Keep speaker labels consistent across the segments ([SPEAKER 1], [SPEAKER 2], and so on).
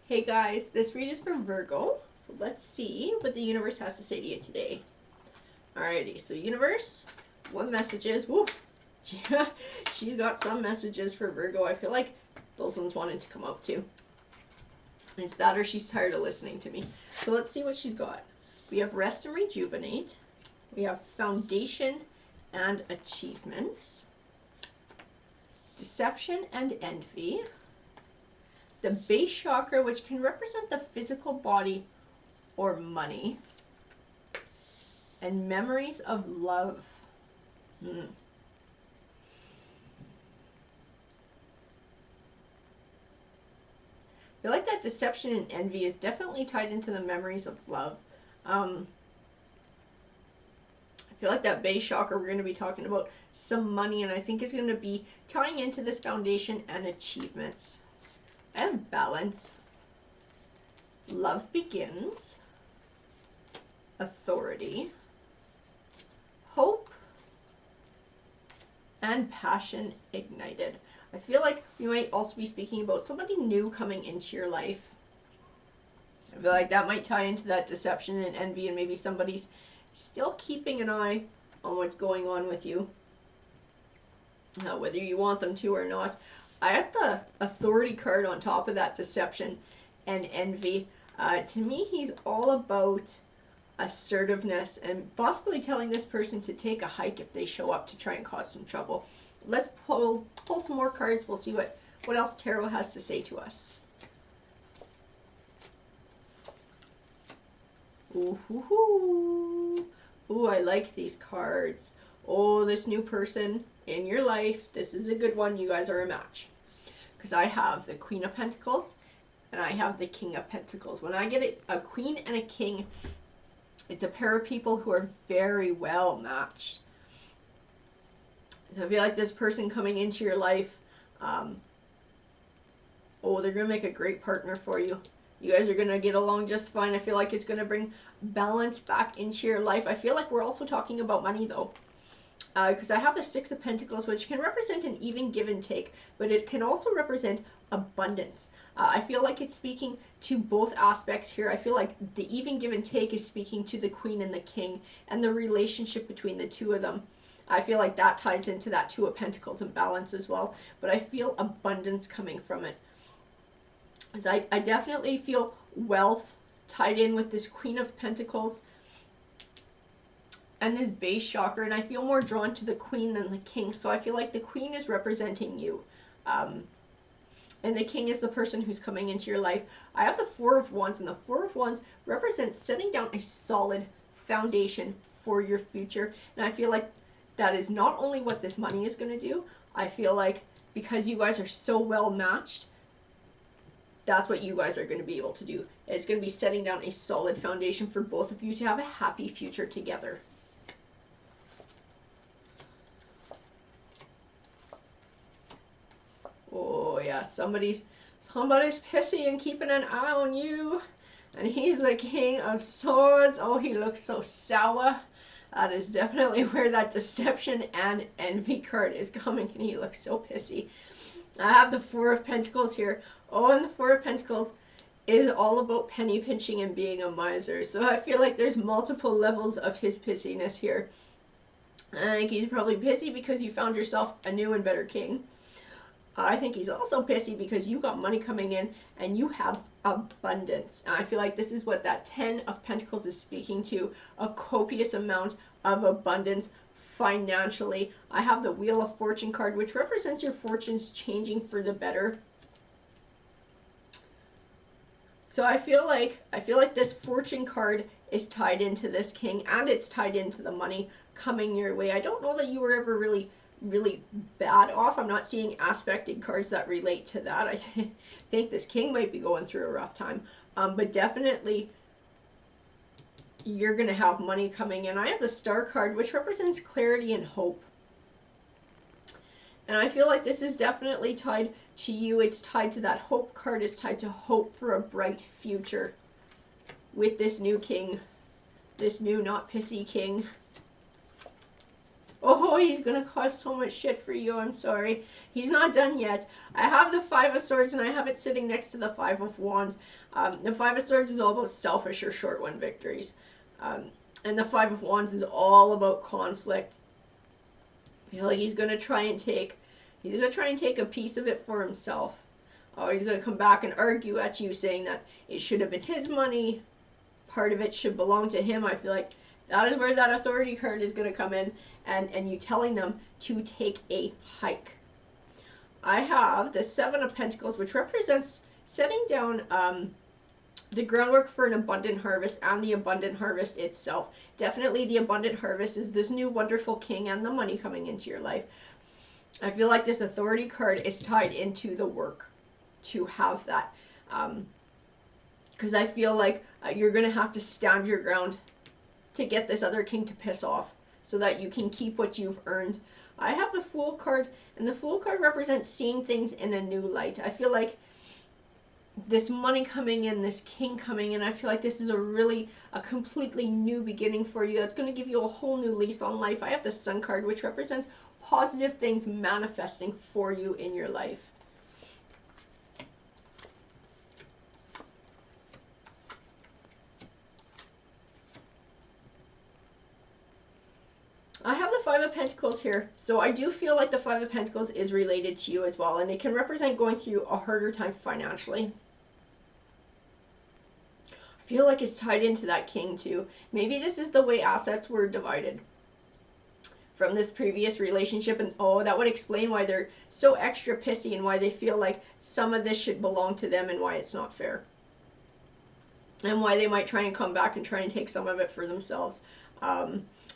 [SPEAKER 1] Hey guys, this read is for Virgo, so let's see what the universe has to say to you today. Alrighty, so universe, what messages? Woo! She's got some messages for Virgo. I feel like those ones wanted to come out too. It's that or she's tired of listening to me. So let's see what she's got. We have rest and rejuvenate. We have foundation and achievements. Deception and envy. The base chakra, which can represent the physical body or money. And memories of love. I feel like that deception and envy is definitely tied into the memories of love. I feel like that base chakra, we're going to be talking about some money, and I think is going to be tying into this foundation and achievements. I have balance. Love begins. Authority. Hope. And passion ignited. I feel like we might also be speaking about somebody new coming into your life. I feel like that might tie into that deception and envy, and maybe somebody's still keeping an eye on what's going on with you, whether you want them to or not. I have the authority card on top of that deception and envy. To me, he's all about assertiveness and possibly telling this person to take a hike if they show up to try and cause some trouble. Let's pull some more cards. We'll see what else Tarot has to say to us. Ooh, I like these cards. Oh, this new person in your life. This is a good one. You guys are a match. Because I have the Queen of Pentacles and I have the King of Pentacles. When I get a Queen and a King, it's a pair of people who are very well matched. So I feel like this person coming into your life, they're going to make a great partner for you. You guys are going to get along just fine. I feel like it's going to bring balance back into your life. I feel like we're also talking about money though. Because I have the Six of Pentacles, which can represent an even give and take, but it can also represent abundance. I feel like it's speaking to both aspects here. I feel like the even give and take is speaking to the Queen and the King and the relationship between the two of them. I feel like that ties into that Two of Pentacles and balance as well, but I feel abundance coming from it. I definitely feel wealth tied in with this Queen of Pentacles and this base chakra, and I feel more drawn to the Queen than the King. So I feel like the Queen is representing you, and the King is the person who's coming into your life. I have the Four of Wands, and the Four of Wands represents setting down a solid foundation for your future. And I feel like that is not only what this money is going to do. I feel like because you guys are so well matched, that's what you guys are going to be able to do. It's going to be setting down a solid foundation for both of you to have a happy future together. Oh yeah, somebody's pissy and keeping an eye on you. And he's the King of Swords. Oh, he looks so sour. That is definitely where that deception and envy card is coming, and he looks so pissy. I have the Four of Pentacles here. Oh, and the Four of Pentacles is all about penny pinching and being a miser. So I feel like there's multiple levels of his pissiness here. I think he's probably pissy because you found yourself a new and better king. I think he's also pissy because you got money coming in and you have abundance. And I feel like this is what that 10 of Pentacles is speaking to, a copious amount of abundance financially. I have the Wheel of Fortune card, which represents your fortunes changing for the better. So I feel like this Fortune card is tied into this King, and it's tied into the money coming your way. I don't know that you were ever really bad off. I'm not seeing aspected cards that relate to that. I think this King might be going through a rough time, but definitely you're going to have money coming in. I have the Star card, which represents clarity and hope. And I feel like this is definitely tied to you. It's tied to that Hope card. It's tied to hope for a bright future with this new King, this new not pissy King. Oh, he's gonna cause so much shit for you. I'm sorry. He's not done yet. I have the Five of Swords and I have it sitting next to the Five of Wands. The Five of Swords is all about selfish or short one victories. And the Five of Wands is all about conflict. I feel like he's gonna try and take a piece of it for himself. Oh, he's gonna come back and argue at you, saying that it should have been his money. Part of it should belong to him. I feel like that is where that authority card is going to come in, and you telling them to take a hike. I have the Seven of Pentacles, which represents setting down the groundwork for an abundant harvest and the abundant harvest itself. Definitely the abundant harvest is this new wonderful king and the money coming into your life. I feel like this authority card is tied into the work to have that. Because I feel like you're going to have to stand your ground to get this other king to piss off so that you can keep what you've earned. I have the Fool card, and the Fool card represents seeing things in a new light. I feel like this money coming in, this king coming in, I feel like this is a completely new beginning for you. That's going to give you a whole new lease on life. I have the Sun card, which represents positive things manifesting for you in your life. I have the Five of Pentacles here, so I do feel like the Five of Pentacles is related to you as well, and it can represent going through a harder time financially. I feel like it's tied into that king too. Maybe this is the way assets were divided from this previous relationship, and oh, that would explain why they're so extra pissy and why they feel like some of this should belong to them and why it's not fair. And why they might try and come back and try and take some of it for themselves.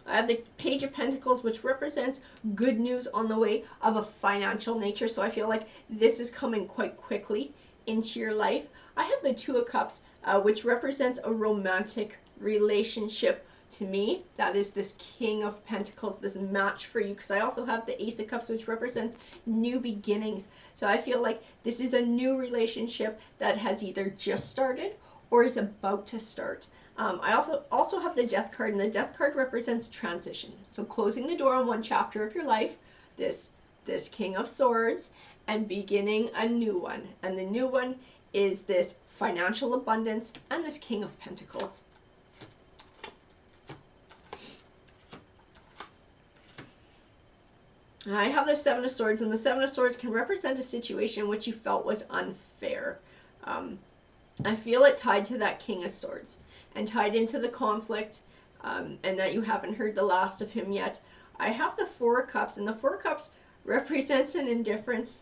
[SPEAKER 1] I have the Page of Pentacles, which represents good news on the way of a financial nature. So I feel like this is coming quite quickly into your life. I have the Two of Cups, which represents a romantic relationship to me. That is this King of Pentacles, this match for you. Because I also have the Ace of Cups, which represents new beginnings. So I feel like this is a new relationship that has either just started or is about to start. I also have the Death card, and the Death card represents transition. So closing the door on one chapter of your life, this King of Swords, and beginning a new one. And the new one is this financial abundance and this King of Pentacles. I have the Seven of Swords, and the Seven of Swords can represent a situation which you felt was unfair. I feel it tied to that King of Swords and tied into the conflict, and that you haven't heard the last of him yet. I have the Four of Cups, and the Four of Cups represents an indifference.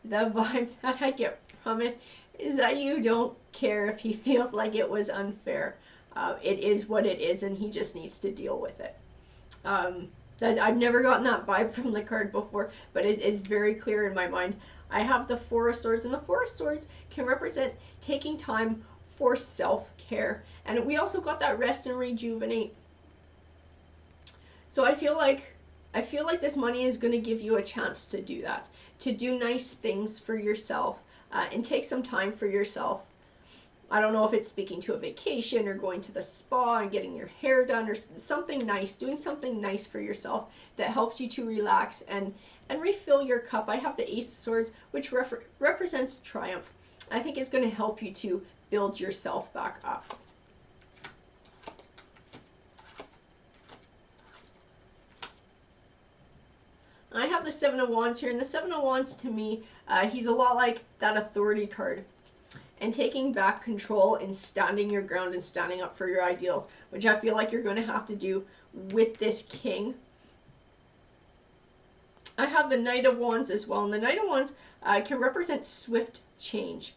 [SPEAKER 1] The vibe that I get from it is that you don't care if he feels like it was unfair. It is what it is, and he just needs to deal with it. I've never gotten that vibe from the card before, but it's very clear in my mind. I have the Four of Swords, and the Four of Swords can represent taking time for self-care. And we also got that rest and rejuvenate. So I feel like this money is going to give you a chance to do that, to do nice things for yourself, and take some time for yourself. I don't know if it's speaking to a vacation or going to the spa and getting your hair done or something nice, doing something nice for yourself that helps you to relax and refill your cup. I have the Ace of Swords, which represents triumph. I think it's going to help you to build yourself back up. I have the Seven of Wands here, and the Seven of Wands to me, he's a lot like that authority card. And taking back control and standing your ground and standing up for your ideals, which I feel like you're going to have to do with this king. I have the Knight of Wands as well, and the Knight of Wands can represent swift change.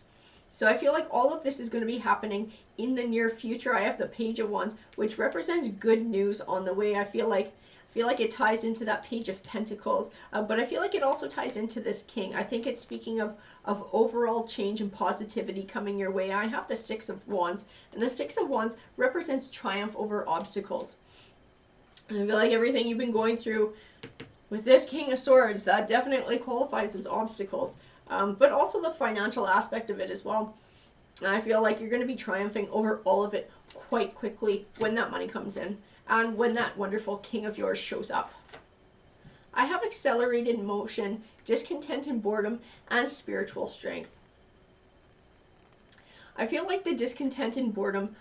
[SPEAKER 1] So I feel like all of this is going to be happening in the near future. I have the Page of Wands, which represents good news on the way. I feel like it ties into that Page of Pentacles, but I feel like it also ties into this king. I think it's speaking of overall change and positivity coming your way. I have the Six of Wands, and the Six of Wands represents triumph over obstacles. And I feel like everything you've been going through with this King of Swords, that definitely qualifies as obstacles, but also the financial aspect of it as well. I feel like you're going to be triumphing over all of it quite quickly when that money comes in and when that wonderful king of yours shows up. I have accelerated motion, discontent and boredom, and spiritual strength. I feel like the discontent and boredom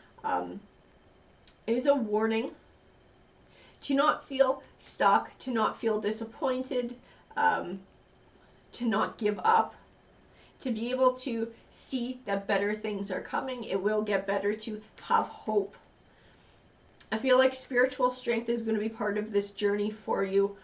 [SPEAKER 1] is a warning to not feel stuck, to not feel disappointed, to not give up, to be able to see that better things are coming. It will get better, to have hope. I feel like spiritual strength is going to be part of this journey for you.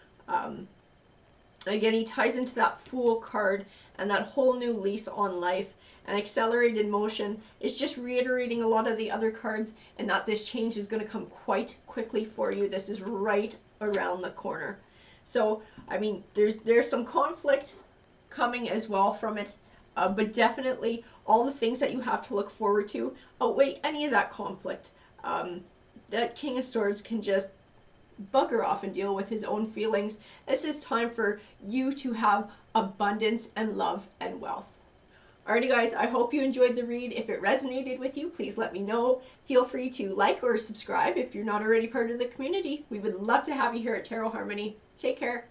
[SPEAKER 1] Again, he ties into that Fool card and that whole new lease on life. And accelerated motion is just reiterating a lot of the other cards, and that this change is going to come quite quickly for you. This is right around the corner. So, I mean, there's some conflict coming as well from it, but definitely all the things that you have to look forward to outweigh any of that conflict. That King of Swords can just bugger off and deal with his own feelings. This is time for you to have abundance and love and wealth. Alrighty guys, I hope you enjoyed the read. If it resonated with you, please let me know. Feel free to like or subscribe if you're not already part of the community. We would love to have you here at Tarot Harmony. Take care.